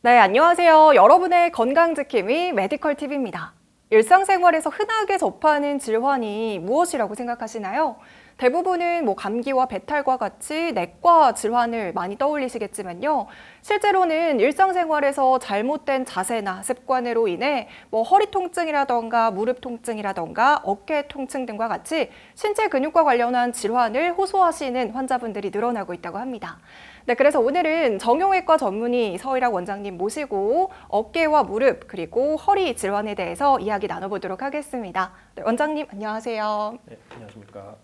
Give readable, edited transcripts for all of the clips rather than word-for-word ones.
네, 안녕하세요. 여러분의 건강지킴이 메디컬TV입니다. 일상생활에서 흔하게 접하는 질환이 무엇이라고 생각하시나요? 대부분은 감기와 배탈과 같이 내과 질환을 많이 떠올리시겠지만요. 실제로는 일상생활에서 잘못된 자세나 습관으로 인해 허리 통증이라던가 무릎 통증이라던가 어깨 통증 등과 같이 신체 근육과 관련한 질환을 호소하시는 환자분들이 늘어나고 있다고 합니다. 네, 그래서 오늘은 정형외과 전문의 서일학 원장님 모시고 어깨와 무릎 그리고 허리 질환에 대해서 이야기 나눠보도록 하겠습니다. 네, 원장님 안녕하세요. 네, 안녕하십니까.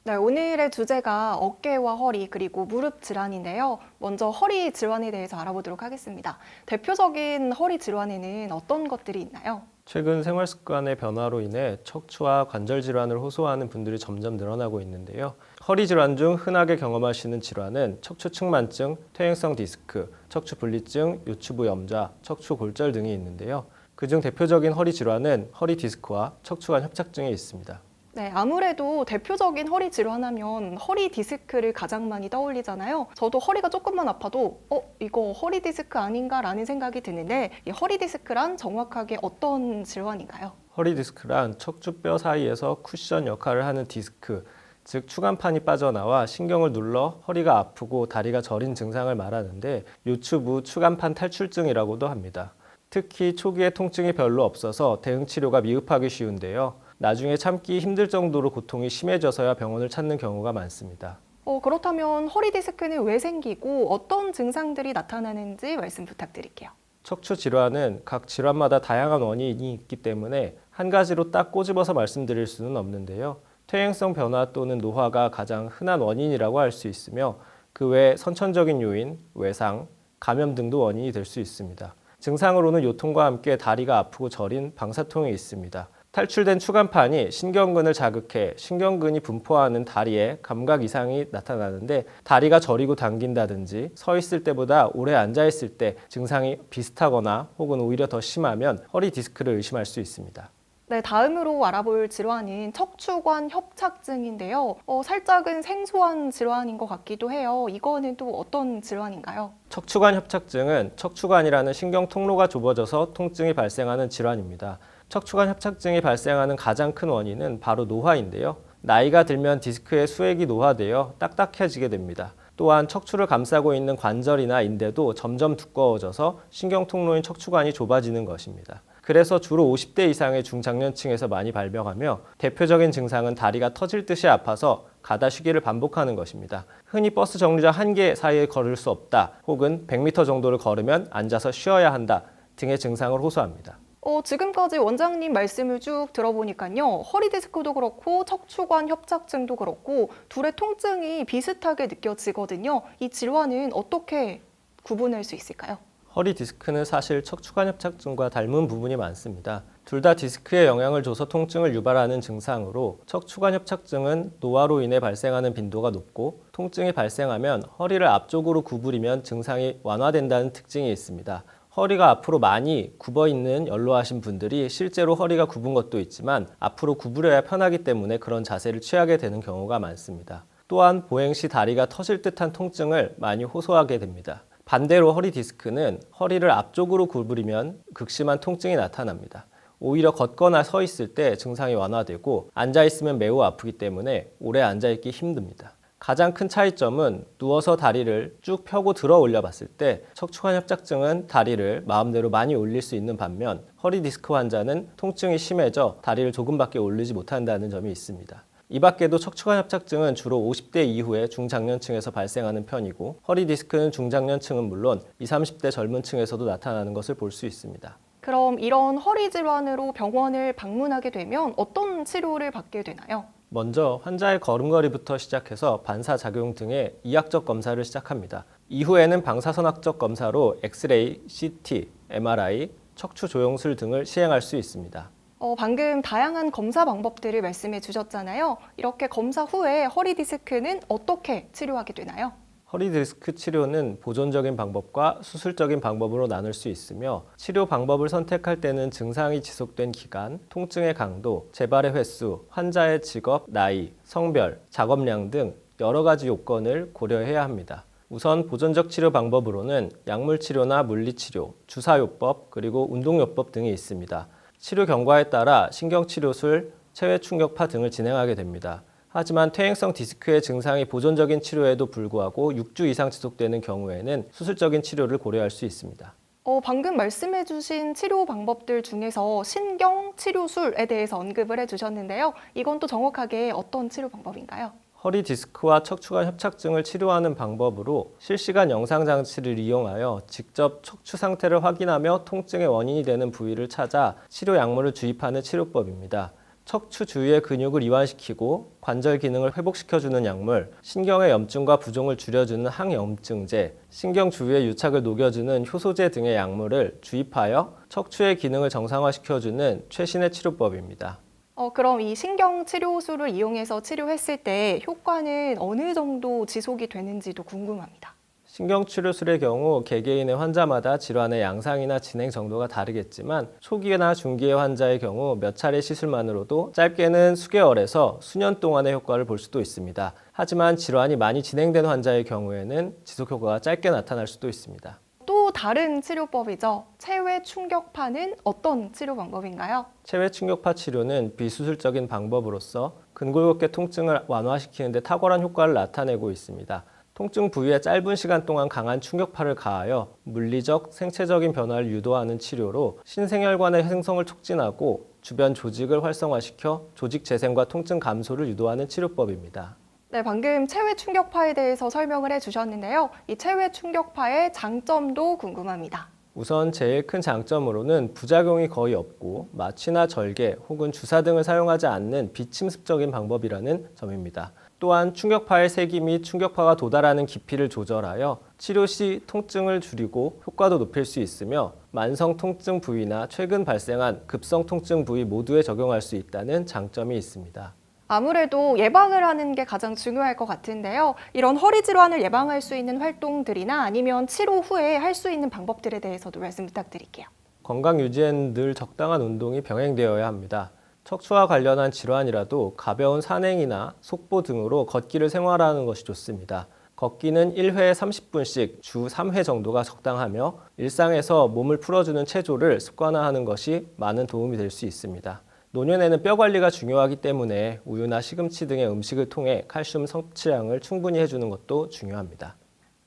네, 오늘의 주제가 어깨와 허리 그리고 무릎 질환인데요. 먼저 허리 질환에 대해서 알아보도록 하겠습니다. 대표적인 허리 질환에는 어떤 것들이 있나요? 최근 생활 습관의 변화로 인해 척추와 관절 질환을 호소하는 분들이 점점 늘어나고 있는데요. 허리 질환 중 흔하게 경험하시는 질환은 척추 측만증, 퇴행성 디스크, 척추 분리증, 요추부 염좌, 척추 골절 등이 있는데요. 그중 대표적인 허리 질환은 허리 디스크와 척추관 협착증이 있습니다. 네, 아무래도 대표적인 허리 질환하면 허리 디스크를 가장 많이 떠올리잖아요. 저도 허리가 조금만 아파도 이거 허리 디스크 아닌가라는 생각이 드는데 이 허리 디스크란 정확하게 어떤 질환인가요? 허리 디스크란 척추뼈 사이에서 쿠션 역할을 하는 디스크, 즉 추간판이 빠져나와 신경을 눌러 허리가 아프고 다리가 저린 증상을 말하는데 요추부 추간판 탈출증이라고도 합니다. 특히 초기에 통증이 별로 없어서 대응 치료가 미흡하기 쉬운데요. 나중에 참기 힘들 정도로 고통이 심해져서야 병원을 찾는 경우가 많습니다. 그렇다면 허리 디스크는 왜 생기고 어떤 증상들이 나타나는지 말씀 부탁드릴게요. 척추 질환은 각 질환마다 다양한 원인이 있기 때문에 한 가지로 딱 꼬집어서 말씀드릴 수는 없는데요. 퇴행성 변화 또는 노화가 가장 흔한 원인이라고 할 수 있으며 그 외 선천적인 요인, 외상, 감염 등도 원인이 될 수 있습니다. 증상으로는 요통과 함께 다리가 아프고 저린 방사통이 있습니다. 탈출된 추간판이 신경근을 자극해 신경근이 분포하는 다리에 감각 이상이 나타나는데 다리가 저리고 당긴다든지 서 있을 때보다 오래 앉아 있을 때 증상이 비슷하거나 혹은 오히려 더 심하면 허리 디스크를 의심할 수 있습니다. 네, 다음으로 알아볼 질환은 척추관 협착증인데요. 살짝은 생소한 질환인 것 같기도 해요. 이거는 또 어떤 질환인가요? 척추관 협착증은 척추관이라는 신경 통로가 좁아져서 통증이 발생하는 질환입니다. 척추관 협착증이 발생하는 가장 큰 원인은 바로 노화인데요. 나이가 들면 디스크의 수액이 노화되어 딱딱해지게 됩니다. 또한 척추를 감싸고 있는 관절이나 인대도 점점 두꺼워져서 신경 통로인 척추관이 좁아지는 것입니다. 그래서 주로 50대 이상의 중장년층에서 많이 발병하며 대표적인 증상은 다리가 터질 듯이 아파서 가다 쉬기를 반복하는 것입니다. 흔히 버스 정류장 한 개 사이에 걸을 수 없다 혹은 100m 정도를 걸으면 앉아서 쉬어야 한다 등의 증상을 호소합니다. 지금까지 원장님 말씀을 쭉 들어보니까요. 허리 디스크도 그렇고 척추관 협착증도 그렇고 둘의 통증이 비슷하게 느껴지거든요. 이 질환은 어떻게 구분할 수 있을까요? 허리 디스크는 사실 척추관 협착증과 닮은 부분이 많습니다. 둘 다 디스크에 영향을 줘서 통증을 유발하는 증상으로 척추관 협착증은 노화로 인해 발생하는 빈도가 높고 통증이 발생하면 허리를 앞쪽으로 구부리면 증상이 완화된다는 특징이 있습니다. 허리가 앞으로 많이 굽어 있는 연로하신 분들이 실제로 허리가 굽은 것도 있지만 앞으로 구부려야 편하기 때문에 그런 자세를 취하게 되는 경우가 많습니다. 또한 보행 시 다리가 터질 듯한 통증을 많이 호소하게 됩니다. 반대로 허리 디스크는 허리를 앞쪽으로 구부리면 극심한 통증이 나타납니다. 오히려 걷거나 서 있을 때 증상이 완화되고 앉아 있으면 매우 아프기 때문에 오래 앉아 있기 힘듭니다. 가장 큰 차이점은 누워서 다리를 쭉 펴고 들어 올려 봤을 때 척추관 협착증은 다리를 마음대로 많이 올릴 수 있는 반면 허리 디스크 환자는 통증이 심해져 다리를 조금밖에 올리지 못한다는 점이 있습니다. 이 밖에도 척추관 협착증은 주로 50대 이후에 중장년층에서 발생하는 편이고 허리 디스크는 중장년층은 물론 20, 30대 젊은 층에서도 나타나는 것을 볼 수 있습니다. 그럼 이런 허리 질환으로 병원을 방문하게 되면 어떤 치료를 받게 되나요? 먼저 환자의 걸음걸이부터 시작해서 반사작용 등의 이학적 검사를 시작합니다. 이후에는 방사선학적 검사로 엑스레이, CT, MRI, 척추 조영술 등을 시행할 수 있습니다. 방금 다양한 검사 방법들을 말씀해 주셨잖아요. 이렇게 검사 후에 허리 디스크는 어떻게 치료하게 되나요? 허리 디스크 치료는 보존적인 방법과 수술적인 방법으로 나눌 수 있으며 치료 방법을 선택할 때는 증상이 지속된 기간, 통증의 강도, 재발의 횟수, 환자의 직업, 나이, 성별, 작업량 등 여러 가지 요건을 고려해야 합니다. 우선 보존적 치료 방법으로는 약물 치료나 물리치료, 주사요법, 그리고 운동요법 등이 있습니다. 치료 경과에 따라 신경치료술, 체외충격파 등을 진행하게 됩니다. 하지만 퇴행성 디스크의 증상이 보존적인 치료에도 불구하고 6주 이상 지속되는 경우에는 수술적인 치료를 고려할 수 있습니다. 방금 말씀해주신 치료 방법들 중에서 신경치료술에 대해서 언급을 해주셨는데요. 이건 또 정확하게 어떤 치료 방법인가요? 허리 디스크와 척추관 협착증을 치료하는 방법으로 실시간 영상 장치를 이용하여 직접 척추 상태를 확인하며 통증의 원인이 되는 부위를 찾아 치료 약물을 주입하는 치료법입니다. 척추 주위의 근육을 이완시키고 관절 기능을 회복시켜주는 약물, 신경의 염증과 부종을 줄여주는 항염증제, 신경 주위의 유착을 녹여주는 효소제 등의 약물을 주입하여 척추의 기능을 정상화시켜주는 최신의 치료법입니다. 그럼 이 신경치료술을 이용해서 치료했을 때 효과는 어느 정도 지속이 되는지도 궁금합니다. 신경치료술의 경우 개개인의 환자마다 질환의 양상이나 진행 정도가 다르겠지만 초기나 중기의 환자의 경우 몇 차례 시술만으로도 짧게는 수개월에서 수년 동안의 효과를 볼 수도 있습니다. 하지만 질환이 많이 진행된 환자의 경우에는 지속 효과가 짧게 나타날 수도 있습니다. 또 다른 치료법이죠. 체외 충격파는 어떤 치료 방법인가요? 체외 충격파 치료는 비수술적인 방법으로서 근골격계 통증을 완화시키는 데 탁월한 효과를 나타내고 있습니다. 통증 부위에 짧은 시간 동안 강한 충격파를 가하여 물리적, 생체적인 변화를 유도하는 치료로 신생혈관의 생성을 촉진하고 주변 조직을 활성화시켜 조직 재생과 통증 감소를 유도하는 치료법입니다. 네, 방금 체외 충격파에 대해서 설명을 해주셨는데요. 이 체외 충격파의 장점도 궁금합니다. 우선 제일 큰 장점으로는 부작용이 거의 없고 마취나 절개 혹은 주사 등을 사용하지 않는 비침습적인 방법이라는 점입니다. 또한 충격파의 세기 및 충격파가 도달하는 깊이를 조절하여 치료 시 통증을 줄이고 효과도 높일 수 있으며 만성 통증 부위나 최근 발생한 급성 통증 부위 모두에 적용할 수 있다는 장점이 있습니다. 아무래도 예방을 하는 게 가장 중요할 것 같은데요. 이런 허리 질환을 예방할 수 있는 활동들이나 아니면 치료 후에 할 수 있는 방법들에 대해서도 말씀 부탁드릴게요. 건강 유지에는 늘 적당한 운동이 병행되어야 합니다. 척추와 관련한 질환이라도 가벼운 산행이나 속보 등으로 걷기를 생활하는 것이 좋습니다. 걷기는 1회에 30분씩 주 3회 정도가 적당하며 일상에서 몸을 풀어주는 체조를 습관화하는 것이 많은 도움이 될 수 있습니다. 노년에는 뼈 관리가 중요하기 때문에 우유나 시금치 등의 음식을 통해 칼슘 섭취량을 충분히 해주는 것도 중요합니다.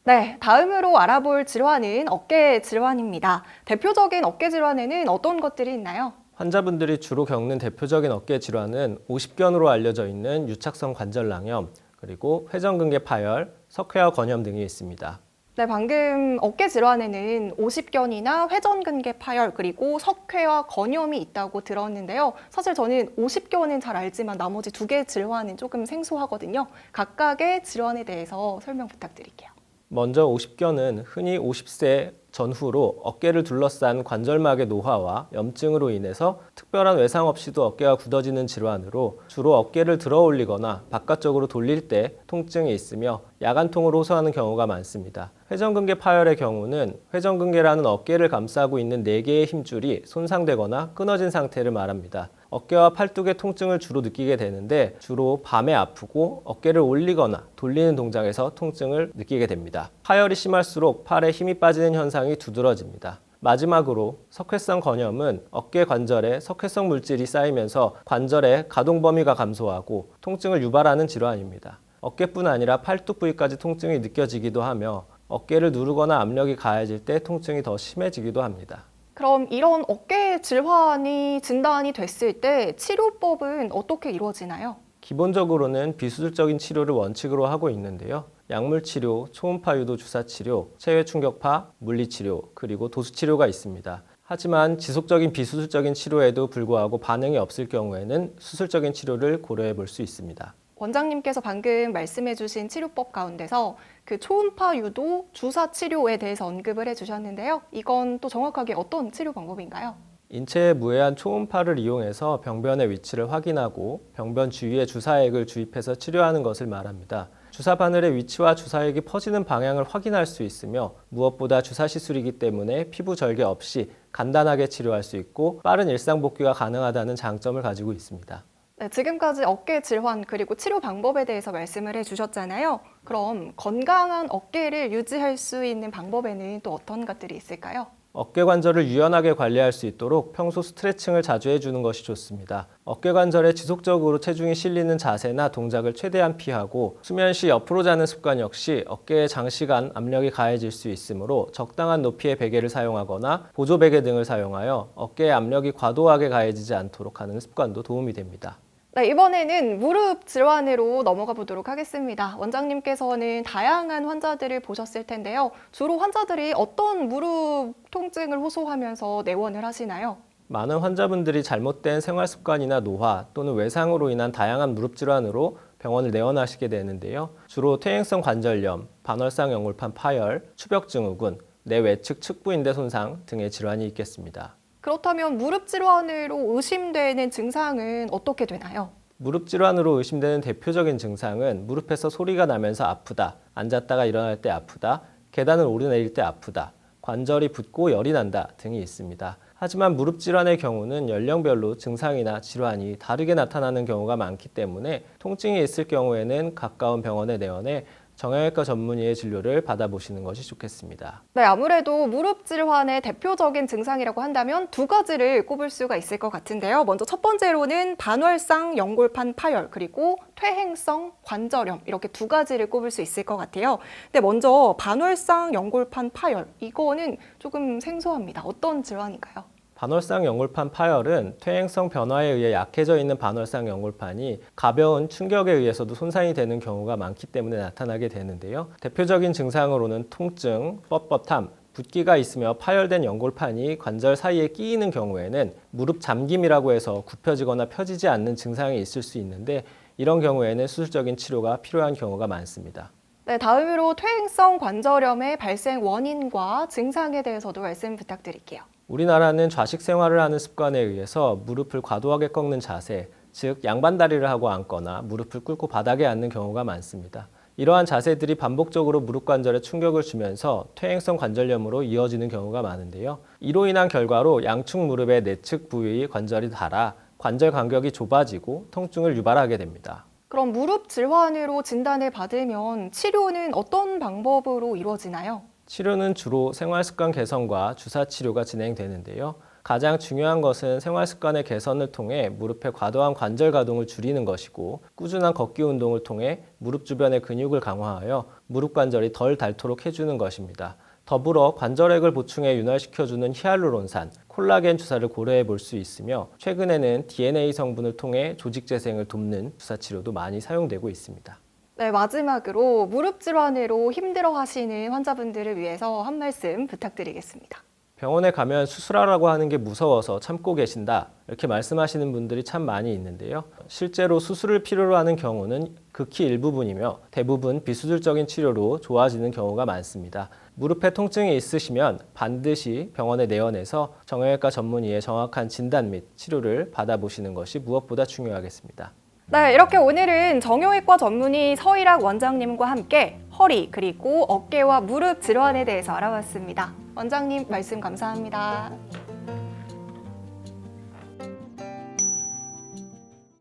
네, 다음으로 알아볼 질환은 어깨 질환입니다. 대표적인 어깨 질환에는 어떤 것들이 있나요? 환자분들이 주로 겪는 대표적인 어깨 질환은 오십견으로 알려져 있는 유착성 관절낭염, 그리고 회전근개 파열, 석회화 건염 등이 있습니다. 네, 방금 어깨 질환에는 오십견이나 회전근개 파열 그리고 석회와 건염이 있다고 들었는데요. 사실 저는 오십견은 잘 알지만 나머지 두 개 질환은 조금 생소하거든요. 각각의 질환에 대해서 설명 부탁드릴게요. 먼저 오십견은 흔히 50세 전후로 어깨를 둘러싼 관절막의 노화와 염증으로 인해서 특별한 외상 없이도 어깨가 굳어지는 질환으로 주로 어깨를 들어 올리거나 바깥쪽으로 돌릴 때 통증이 있으며 야간통으로 호소하는 경우가 많습니다. 회전근개 파열의 경우는 회전근개라는 어깨를 감싸고 있는 4개의 힘줄이 손상되거나 끊어진 상태를 말합니다. 어깨와 팔뚝의 통증을 주로 느끼게 되는데 주로 밤에 아프고 어깨를 올리거나 돌리는 동작에서 통증을 느끼게 됩니다. 파열이 심할수록 팔에 힘이 빠지는 현상이 두드러집니다. 마지막으로 석회성 건염은 어깨 관절에 석회성 물질이 쌓이면서 관절의 가동 범위가 감소하고 통증을 유발하는 질환입니다. 어깨뿐 아니라 팔뚝 부위까지 통증이 느껴지기도 하며 어깨를 누르거나 압력이 가해질 때 통증이 더 심해지기도 합니다. 그럼 이런 어깨 질환이 진단이 됐을 때 치료법은 어떻게 이루어지나요? 기본적으로는 비수술적인 치료를 원칙으로 하고 있는데요. 약물 치료, 초음파 유도 주사 치료, 체외 충격파, 물리 치료, 그리고 도수 치료가 있습니다. 하지만 지속적인 비수술적인 치료에도 불구하고 반응이 없을 경우에는 수술적인 치료를 고려해 볼 수 있습니다. 원장님께서 방금 말씀해주신 치료법 가운데서 그 초음파 유도 주사 치료에 대해서 언급을 해주셨는데요. 이건 또 정확하게 어떤 치료 방법인가요? 인체에 무해한 초음파를 이용해서 병변의 위치를 확인하고 병변 주위에 주사액을 주입해서 치료하는 것을 말합니다. 주사 바늘의 위치와 주사액이 퍼지는 방향을 확인할 수 있으며 무엇보다 주사 시술이기 때문에 피부 절개 없이 간단하게 치료할 수 있고 빠른 일상 복귀가 가능하다는 장점을 가지고 있습니다. 네, 지금까지 어깨 질환 그리고 치료 방법에 대해서 말씀을 해주셨잖아요. 그럼 건강한 어깨를 유지할 수 있는 방법에는 또 어떤 것들이 있을까요? 어깨 관절을 유연하게 관리할 수 있도록 평소 스트레칭을 자주 해주는 것이 좋습니다. 어깨 관절에 지속적으로 체중이 실리는 자세나 동작을 최대한 피하고 수면 시 옆으로 자는 습관 역시 어깨에 장시간 압력이 가해질 수 있으므로 적당한 높이의 베개를 사용하거나 보조 베개 등을 사용하여 어깨에 압력이 과도하게 가해지지 않도록 하는 습관도 도움이 됩니다. 네, 이번에는 무릎 질환으로 넘어가 보도록 하겠습니다. 원장님께서는 다양한 환자들을 보셨을 텐데요. 주로 환자들이 어떤 무릎 통증을 호소하면서 내원을 하시나요? 많은 환자분들이 잘못된 생활 습관이나 노화 또는 외상으로 인한 다양한 무릎 질환으로 병원을 내원하시게 되는데요. 주로 퇴행성 관절염, 반월상 연골판 파열, 추벽 증후군, 내외측 측부인대 손상 등의 질환이 있겠습니다. 그렇다면 무릎 질환으로 의심되는 증상은 어떻게 되나요? 무릎 질환으로 의심되는 대표적인 증상은 무릎에서 소리가 나면서 아프다, 앉았다가 일어날 때 아프다, 계단을 오르내릴 때 아프다, 관절이 붓고 열이 난다 등이 있습니다. 하지만 무릎 질환의 경우는 연령별로 증상이나 질환이 다르게 나타나는 경우가 많기 때문에 통증이 있을 경우에는 가까운 병원에 내원해 정형외과 전문의의 진료를 받아보시는 것이 좋겠습니다. 네, 아무래도 무릎 질환의 대표적인 증상이라고 한다면 두 가지를 꼽을 수가 있을 것 같은데요. 먼저 첫 번째로는 반월상 연골판 파열 그리고 퇴행성 관절염 이렇게 두 가지를 꼽을 수 있을 것 같아요. 근데 먼저 반월상 연골판 파열 이거는 조금 생소합니다. 어떤 질환인가요? 반월상 연골판 파열은 퇴행성 변화에 의해 약해져 있는 반월상 연골판이 가벼운 충격에 의해서도 손상이 되는 경우가 많기 때문에 나타나게 되는데요. 대표적인 증상으로는 통증, 뻣뻣함, 붓기가 있으며 파열된 연골판이 관절 사이에 끼이는 경우에는 무릎 잠김이라고 해서 굽혀지거나 펴지지 않는 증상이 있을 수 있는데 이런 경우에는 수술적인 치료가 필요한 경우가 많습니다. 네, 다음으로 퇴행성 관절염의 발생 원인과 증상에 대해서도 말씀 부탁드릴게요. 우리나라는 좌식 생활을 하는 습관에 의해서 무릎을 과도하게 꺾는 자세, 즉 양반다리를 하고 앉거나 무릎을 꿇고 바닥에 앉는 경우가 많습니다. 이러한 자세들이 반복적으로 무릎 관절에 충격을 주면서 퇴행성 관절염으로 이어지는 경우가 많은데요. 이로 인한 결과로 양측 무릎의 내측 부위 관절이 닳아 관절 간격이 좁아지고 통증을 유발하게 됩니다. 그럼 무릎 질환으로 진단을 받으면 치료는 어떤 방법으로 이루어지나요? 치료는 주로 생활습관 개선과 주사 치료가 진행되는데요. 가장 중요한 것은 생활습관의 개선을 통해 무릎의 과도한 관절 가동을 줄이는 것이고 꾸준한 걷기 운동을 통해 무릎 주변의 근육을 강화하여 무릎 관절이 덜 닳도록 해주는 것입니다. 더불어 관절액을 보충해 윤활시켜주는 히알루론산, 콜라겐 주사를 고려해 볼 수 있으며 최근에는 DNA 성분을 통해 조직 재생을 돕는 주사 치료도 많이 사용되고 있습니다. 네, 마지막으로 무릎 질환으로 힘들어하시는 환자분들을 위해서 한 말씀 부탁드리겠습니다. 병원에 가면 수술하라고 하는 게 무서워서 참고 계신다 이렇게 말씀하시는 분들이 참 많이 있는데요. 실제로 수술을 필요로 하는 경우는 극히 일부분이며 대부분 비수술적인 치료로 좋아지는 경우가 많습니다. 무릎에 통증이 있으시면 반드시 병원에 내원해서 정형외과 전문의의 정확한 진단 및 치료를 받아보시는 것이 무엇보다 중요하겠습니다. 네, 이렇게 오늘은 정형외과 전문의 서일학 원장님과 함께 허리 그리고 어깨와 무릎 질환에 대해서 알아봤습니다. 원장님 말씀 감사합니다.